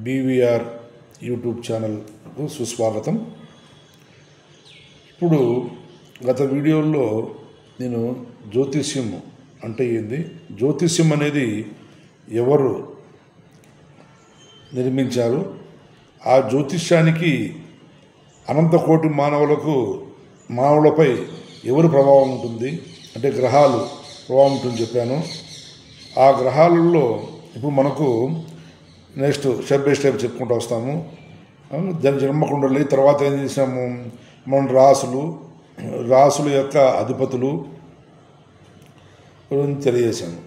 BVR YouTube ఛానల్కు సుస్వాగతం. ఇప్పుడు గత వీడియోల్లో నేను జ్యోతిష్యం అంటే ఏంది, జ్యోతిష్యం అనేది ఎవరు నిర్మించారు, ఆ జ్యోతిష్యానికి అనంతకోటి మానవులపై ఎవరు ప్రభావం ఉంటుంది అంటే గ్రహాలు ప్రభావం ఉంటుంది చెప్పాను. ఆ గ్రహాలలో ఇప్పుడు మనకు నెక్స్ట్ స్టెప్ బై స్టెప్ చెప్పుకుంటూ వస్తాము. దాని జన్మకుండలి తర్వాత ఏం చేసాము, మన రాసుల యొక్క అధిపతులు తెలియజేశాము.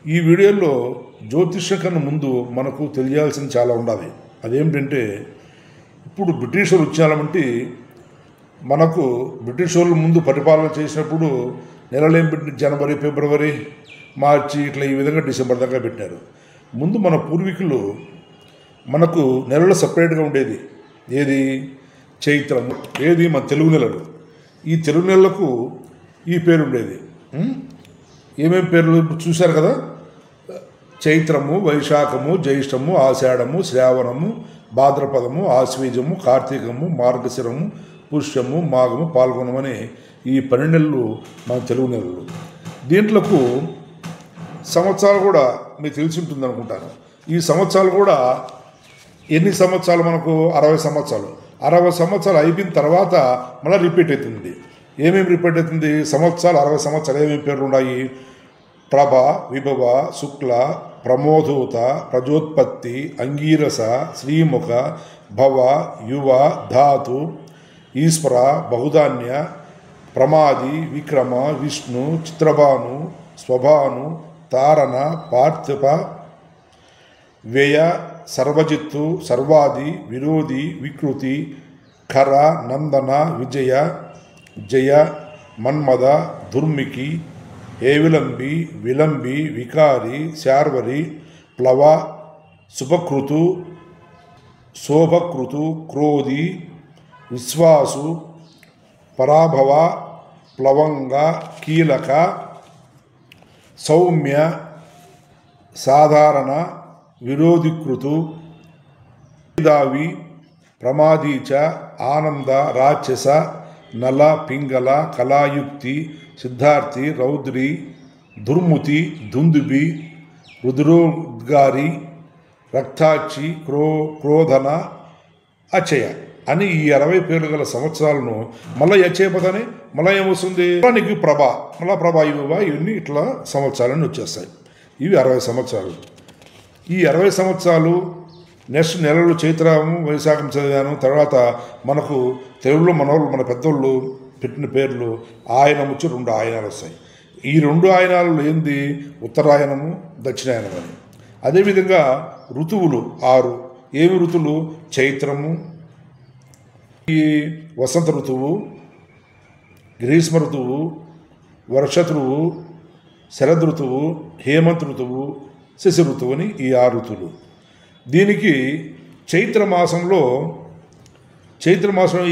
ఈ వీడియోలో జ్యోతిష్యం కన్నా ముందు మనకు తెలియాల్సింది చాలా ఉండాలి. అదేమిటంటే ఇప్పుడు బ్రిటిష్ వాళ్ళు వచ్చామంటే మనకు బ్రిటిష్ వాళ్ళు ముందు పరిపాలన చేసినప్పుడు నెలలేం పెట్టి జనవరి, ఫిబ్రవరి, మార్చి ఇట్లా ఈ విధంగా డిసెంబర్ దాకా పెట్టారు. ముందు మన పూర్వీకులు మనకు నెలలు సపరేట్గా ఉండేది. ఏది చైత్రము, ఏది మన తెలుగు నెలలు. ఈ తెలుగు నెలలకు ఈ పేరు ఉండేది. ఏమేమి పేర్లు చూశారు కదా, చైత్రము, వైశాఖము, జ్యేష్టము, ఆషాఢము, శ్రావణము, భాద్రపదము, ఆశ్వీజము, కార్తీకము, మార్గశిరము, పుష్యము, మాఘము, పాల్గొనము అనే ఈ 12 నెలలు మన తెలుగు నెలలు. దీంట్లకు సంవత్సరాలు కూడా మీకు తెలిసి ఉంటుంది అనుకుంటాను. ఈ సంవత్సరాలు కూడా ఎన్ని సంవత్సరాలు మనకు 60 సంవత్సరాలు. 60 సంవత్సరాలు అయిపోయిన తర్వాత మళ్ళీ రిపీట్ అవుతుంది. ఏమేమి రిపీట్ అవుతుంది, సంవత్సరాలు 60 సంవత్సరాలు ఏమేమి పేర్లు ఉన్నాయి, ప్రభ, విభవ, శుక్ల, ప్రమోదూత, ప్రజోత్పత్తి, అంగీరస, శ్రీముఖ, భవ, యువ, ధాతు, ఈశ్వర, బహుధాన్య, ప్రమాది, విక్రమ, విష్ణు, చిత్రభాను, స్వభాను, తారణ, పార్థిప, వ్యయ, సర్వజిత్తు, సర్వాది, విరోధి, వికృతి, ఖర, నందన, విజయ, జయ, మన్మద, దుర్మికి, ఏవిలంబి, విలంబి, వికారి, శార్వరి, ప్లవ, శుభకృతు, శోభకృతు, క్రోధి, విశ్వాసు, పరాభవ, ప్లవంగ, కీలక, సౌమ్య, సాధారణ, విరోధికృతు, దావి, ప్రమాదీచ, ఆనంద, రాక్షస, నల, పింగళ, కళాయుక్తి, సిద్ధార్థి, రౌద్రి, దుర్ముతి, దుందుబి, రుద్రోద్గారి, రక్తాక్షి, క్రోధన, అచయ అని ఈ 60 పేర్లు గల సంవత్సరాలను మళ్ళీ అచయపదని మళ్ళీ ఏమొస్తుంది, నీకు ప్రభ, మళ్ళా ప్రభ, ఇవన్నీ ఇట్లా సంవత్సరాలని వచ్చేస్తాయి. ఇవి 60 సంవత్సరాలు. ఈ 60 సంవత్సరాలు నెక్స్ట్ నెలలు చైత్రము, వైశాఖం చదివాను. తర్వాత మనకు తెలుగులో మన పెద్దోళ్ళు పెట్టిన పేర్లు ఆయనముచ్చి 2 ఆయనాలు వస్తాయి. ఈ 2 ఆయనాలు ఏంది, ఉత్తరాయణము, దక్షిణాయనం అని. అదేవిధంగా ఋతువులు 6. ఏమి ఋతువులు, చైత్రము, ఈ వసంత ఋతువు, గ్రీష్మ ఋతువు, వర్ష ఋతువు, శరద్ ఋతువు, హేమంత్ ఋతువు, శశి ఋతువు అని ఈ 6 ఋతువులు. దీనికి చైత్రమాసంలో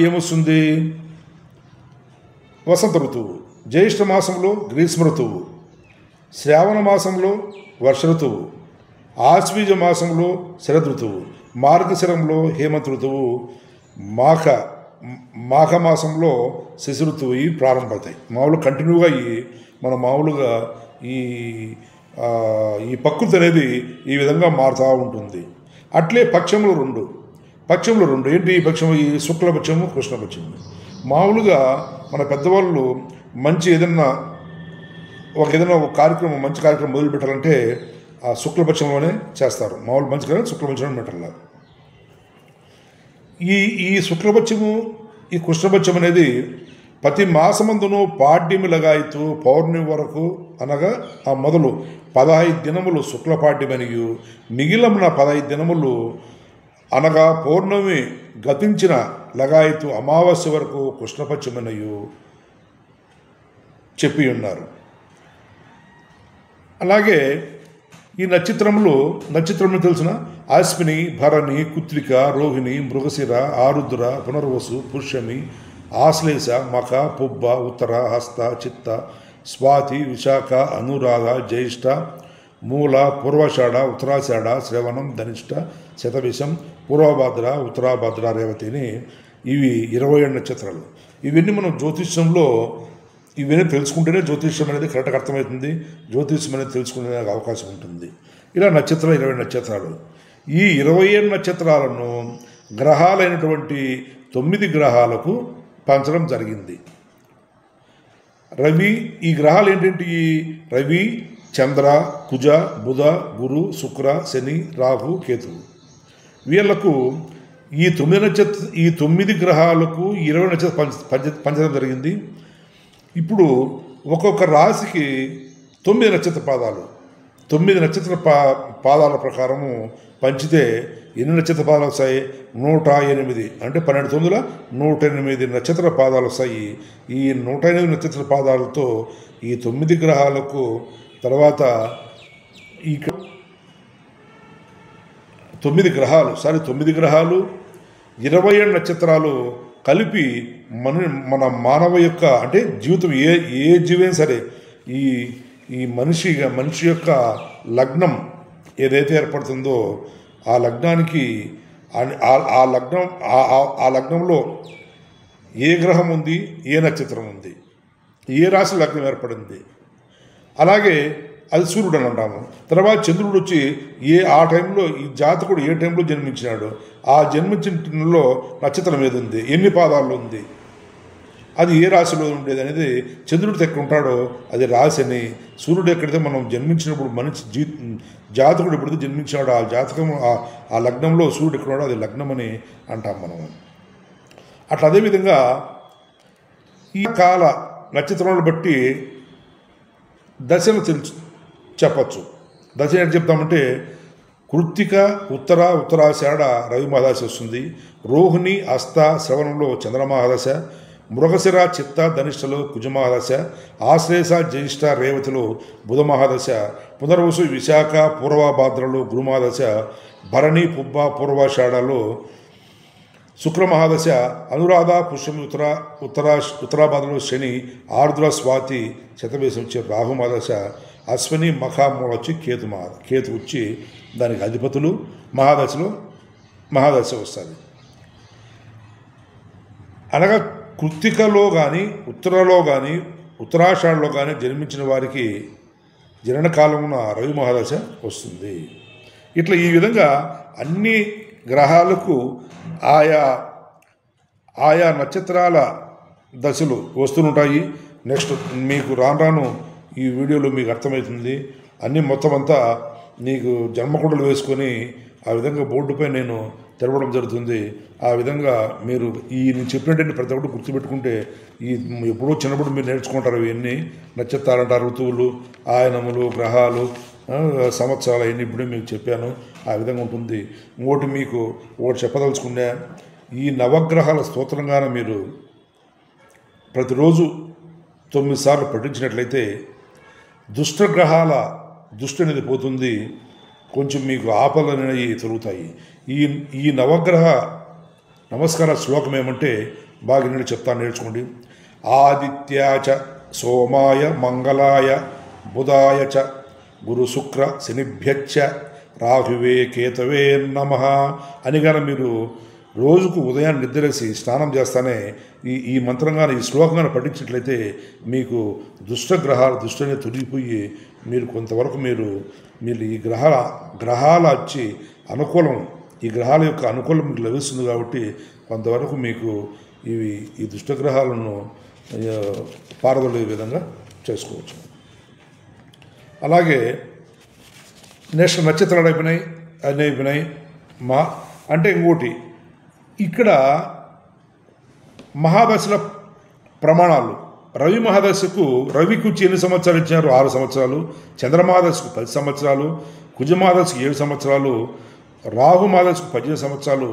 ఏమొస్తుంది, వసంత ఋతువు, జ్యేష్ఠ మాసంలో గ్రీష్మ ఋతువు, శ్రావణ మాసంలో వర్ష ఋతువు, ఆశ్వీజ మాసంలో శరద్ ఋతువు, మార్గశిరంలో హేమంత్ ఋతువు, మాఘ మాసంలో శశి ఋతువు ఇవి ప్రారంభమవుతాయి. మామూలుగా కంటిన్యూగా మన మామూలుగా ఈ ప్రకృతి అనేది ఈ విధంగా మారుతూ ఉంటుంది. అట్లే పక్షములు రెండు ఏంటి, ఈ పక్షము ఈ శుక్లపక్షము, కృష్ణపక్షము. మామూలుగా మన పెద్దవాళ్ళు ఏదైనా ఒక కార్యక్రమం, మంచి కార్యక్రమం మొదలు పెట్టాలంటే ఆ శుక్లపక్షంలోనే చేస్తారు. మామూలు మంచి కార్యక్రమం శుక్లపక్షంలో పెట్టాలి. ఈ శుక్లపక్షము, ఈ కృష్ణపక్షం అనేది ప్రతి మాసమందును పాడ్యమి లగాయితూ పౌర్ణమి వరకు అనగా ఆ మొదలు 15 దినములు శుక్లపాడ్యమనియు, మిగిలిన 15 దినములు అనగా పౌర్ణమి గతించిన లగాయితూ అమావాస్య వరకు కృష్ణపక్షమనియు చెప్పి ఉన్నారు. అలాగే ఈ నక్షత్రములు తెలిసిన అశ్విని, భరణి, కుత్రిక, రోహిణి, మృగశిర, ఆరుద్ర, పునర్వసు, పుష్యమి, ఆశ్లేష, మఖ, పుబ్బ, ఉత్తర, హస్త, చిత్త, స్వాతి, విశాఖ, అనురాధ, జ్యేష్ఠ, మూల, పూర్వాషాఢ, ఉత్తరాషాఢ, శ్రవణం, ధనిష్ట, శతభిషం, పూర్వభాద్ర, ఉత్తరాభాద్ర, రేవతిని ఇవి 27 నక్షత్రాలు. ఇవన్నీ మనం జ్యోతిష్యంలో ఇవన్నీ తెలుసుకుంటేనే జ్యోతిష్యం అనేది కరెక్ట్గా అర్థమవుతుంది, జ్యోతిష్యం అనేది తెలుసుకునే అవకాశం ఉంటుంది. ఇలా నక్షత్రాలు 20 నక్షత్రాలు. ఈ 27 నక్షత్రాలను గ్రహాలైనటువంటి 9 గ్రహాలకు పంచడం జరిగింది. రవి, ఈ గ్రహాలు ఏంటంటే రవి, చంద్ర, కుజ, బుధ, గురు, శుక్ర, శని, రాహు, కేతువు. వీళ్లకు ఈ 9 గ్రహాలకు 20 నక్షత్రాలు పంచడం జరిగింది. ఇప్పుడు ఒక్కొక్క రాశికి 9 నక్షత్ర పాదాలు, 9 నక్షత్ర పాదాల ప్రకారము పంచితే ఎన్ని నక్షత్ర పాదాలు వస్తాయి? 108. అంటే 12 108 నక్షత్ర పాదాలు వస్తాయి. ఈ 108 నక్షత్ర పాదాలతో ఈ 9 గ్రహాలకు తర్వాత ఈ 9 గ్రహాలు 27 నక్షత్రాలు కలిపి మన మానవ యొక్క అంటే జీవితం ఏ జీవైనా సరే ఈ మనిషి యొక్క లగ్నం ఏదైతే ఏర్పడుతుందో ఆ లగ్నానికి ఆ లగ్నంలో ఏ గ్రహం ఉంది, ఏ నక్షత్రం ఉంది, ఏ రాశి లగ్నం ఏర్పడింది, అలాగే అది సూర్యుడు అని అంటాము. తర్వాత చంద్రుడు వచ్చి ఆ టైంలో ఈ జాతకుడు ఏ టైంలో జన్మించినాడు, ఆ జన్మించిన నక్షత్రం ఏది ఉంది, ఎన్ని పాదాల్లో ఉంది, అది ఏ రాశిలో ఉండేది అనేది చంద్రుడు ఎక్కడ ఉంటాడో అది రాశి అని, సూర్యుడు ఎక్కడైతే మనం జన్మించినప్పుడు మనిషి జాతకుడు ఎప్పుడైతే జన్మించాడో ఆ జాతకం ఆ లగ్నంలో సూర్యుడు ఎక్కడ ఉన్నాడో అది లగ్నం అని అంటాం మనం. అట్లా అదేవిధంగా ఈ కాల నక్షత్రాలను బట్టి దశను చెప్పచ్చు. దశ ఏంటి చెప్తామంటే కృత్తిక, ఉత్తరాషాఢ రవి మహాదశ వస్తుంది. రోహిణి, హస్త, శ్రవణంలో చంద్రమహాదశ, మృగశిర, చిత్త, ధనిష్టలో కుజమహాదశ, ఆశ్లేష, జ్యేష్ఠ, రేవతిలో బుధ మహాదశ, పునర్వసు, విశాఖ, పూర్వభాద్రలో గురుమహాదశ, భరణి, పుబ్బ, పూర్వాషాఢలో శుక్రమహాదశ, అనురాధ, పుష్యమి, ఉత్తరాభాద్రలో శని, ఆర్ద్ర, స్వాతి, శతభేషం వచ్చి రాహు మహాదశ, అశ్విని, మఖ, మూల వచ్చి కేతు వచ్చి దానికి అధిపతులు. మహాదశ వస్తుంది. అనగా కృత్తికలో కానీ ఉత్తరలో కానీ ఉత్తరాషాఢలో కానీ జన్మించిన వారికి జననకాలమున రవి మహాదశ వస్తుంది. ఇట్లా ఈ విధంగా అన్ని గ్రహాలకు ఆయా నక్షత్రాల దశలు వస్తుంటాయి. నెక్స్ట్ మీకు రాను ఈ వీడియోలో మీకు అర్థమవుతుంది. అన్నీ మొత్తం అంతా నీకు జన్మకుండలు వేసుకొని ఆ విధంగా బోర్డుపై నేను తెరవడం జరుగుతుంది. ఆ విధంగా మీరు నేను చెప్పినట్టు ప్రతి ఒక్కటి గుర్తుపెట్టుకుంటే ఎప్పుడో చిన్నప్పుడు మీరు నేర్చుకుంటారు. ఇవన్నీ నక్షత్రాలు అంటారు, ఋతువులు, ఆయనములు, గ్రహాలు, సంవత్సరాలు అవన్నీ ఇప్పుడే మీకు చెప్పాను. ఆ విధంగా ఉంటుంది. ఇంకోటి మీకు ఒకటి చెప్పదలుచుకున్నా, ఈ నవగ్రహాల స్తోత్రంగానే మీరు ప్రతిరోజు 9 సార్లు పఠించినట్లయితే దుష్టగ్రహాల దృష్టి అనేది పోతుంది. కొంచెం మీకు ఆపదలు అనేవి తొలుగుతాయి. ఈ నవగ్రహ నమస్కార శ్లోకం ఏమంటే బాగా నేను చెప్తాను, నేర్చుకోండి. ఆదిత్యాచ సోమాయ మంగళాయ బుధాయ చ గురు శుక్ర శనిభ్యచ్చ రాహువే కేతవే నమః అనిగానే మీరు రోజుకు ఉదయాన్ని నిద్రలేసి స్నానం చేస్తానే ఈ మంత్రంగానే ఈ శ్లోకంగానే పఠించినట్లయితే మీకు దుష్టగ్రహాల దృష్టిని తొలగిపోయి మీరు కొంతవరకు మీరు ఈ గ్రహాల వచ్చి అనుకూలం, ఈ గ్రహాల యొక్క అనుకూలం మీకు లభిస్తుంది. కాబట్టి కొంతవరకు మీకు ఈ దుష్టగ్రహాలను పారదొలే విధంగా చేసుకోవచ్చు. అలాగే నెక్స్ట్ నక్షత్రాలు అయిపోయినాయి అంటే ఇంకోటి ఇక్కడ మహాదశల ప్రమాణాలు. రవి మహాదశకు రవికి వచ్చి ఎన్ని సంవత్సరాలు ఇచ్చినారు? 6 సంవత్సరాలు. చంద్రమహాదశకు 10 సంవత్సరాలు, కుజమహాదశకు 7 సంవత్సరాలు, రాహు మహాదశకు 15 సంవత్సరాలు,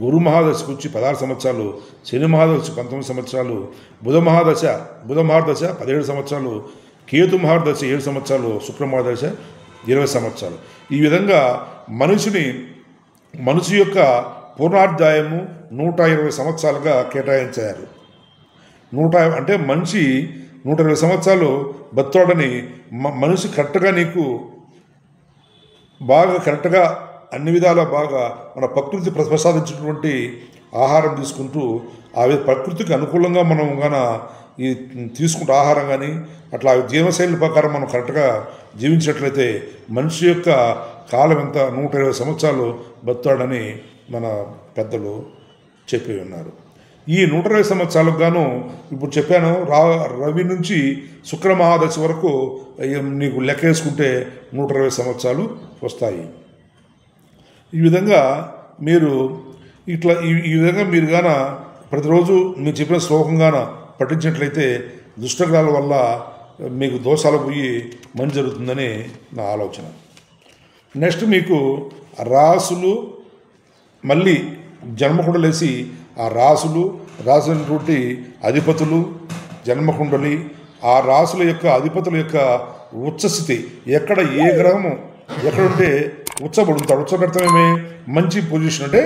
గురు మహాదశకు వచ్చి 16 సంవత్సరాలు, శని మహాదశకు 19 సంవత్సరాలు, బుధ మహాదశ 17 సంవత్సరాలు, కేతు మహాదశ 7 సంవత్సరాలు, శుక్ర మహాదశ 20 సంవత్సరాలు. ఈ విధంగా మనిషి యొక్క పూర్ణాధ్యాయము 120 సంవత్సరాలుగా కేటాయించారు. అంటే మనిషి 120 సంవత్సరాలు బతోడని మనిషి కరెక్ట్గా నీకు బాగా కరెక్ట్గా అన్ని విధాలా బాగా మన ప్రకృతి ప్రసాదించినటువంటి ఆహారం తీసుకుంటూ ప్రకృతికి అనుకూలంగా మనం ఈ తీసుకుంటే ఆహారం కానీ అట్లా జీవనశైలి ప్రకారం మనం కరెక్ట్గా జీవించినట్లయితే మనిషి యొక్క కాలం ఎంత 120 సంవత్సరాలు బతాడని మన పెద్దలు చెప్పి ఉన్నారు. ఈ 120 సంవత్సరాలకు గాను ఇప్పుడు చెప్పాను రవి నుంచి శుక్ర మహాదశ వరకు నీకు లెక్క వేసుకుంటే 120 సంవత్సరాలు వస్తాయి. ఈ విధంగా మీరు ఈ విధంగా మీరు గాన ప్రతిరోజు మీరు చెప్పిన శ్లోకంగాన పఠించినట్లయితే దుష్టగ్రహాల వల్ల మీకు దోషాలు పోయి మంచి జరుగుతుందని నా ఆలోచన. నెక్స్ట్ మీకు రాసులు మళ్ళీ జన్మకుండలేసి ఆ రాసులైనటువంటి అధిపతులు జన్మకుండలి ఆ రాసుల యొక్క అధిపతుల యొక్క ఉచ్చస్థితి ఎక్కడ ఏ గ్రహము ఎక్కడుంటే ఉచ్చబడుతాడు. ఉచ్చబెడతామేమే మంచి పొజిషన్ అంటే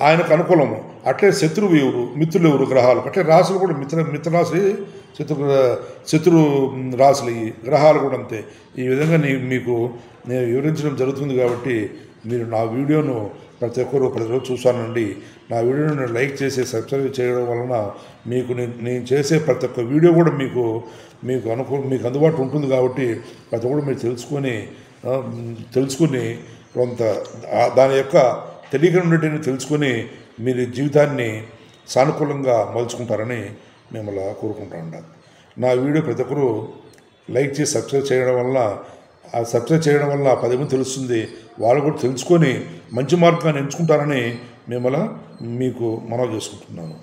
ఆయనకు అనుకూలము. అట్లే శత్రువు ఎవరు మిత్రులు ఎవరు గ్రహాలు అట్లే రాసులు కూడా మిత్రరాశి శత్రు రాశులు ఈ గ్రహాలు కూడా అంతే. ఈ విధంగా మీకు నేను వివరించడం జరుగుతుంది. కాబట్టి మీరు నా వీడియోను ప్రతి ఒక్కరు ప్రతిరోజు చూసానండి. నా వీడియోను లైక్ చేసి సబ్స్క్రైబ్ చేయడం వలన మీకు నేను చేసే ప్రతి ఒక్క వీడియో కూడా మీకు అందుబాటులో ఉంటుంది. కాబట్టి ప్రతి ఒక్కరు మీరు తెలుసుకుని కొంత దాని యొక్క తెలియకుండా తెలుసుకొని మీరు జీవితాన్ని సానుకూలంగా మలుచుకుంటారని మిమ్మల్ని కోరుకుంటా ఉంటాను. నా వీడియో ప్రతి ఒక్కరు లైక్ చేసి సబ్స్క్రైబ్ చేయడం వల్ల 10 మంది తెలుస్తుంది. వాళ్ళు కూడా తెలుసుకొని మంచి మార్గాన్ని ఎంచుకుంటారని మీకు మనవి చేసుకుంటున్నాను.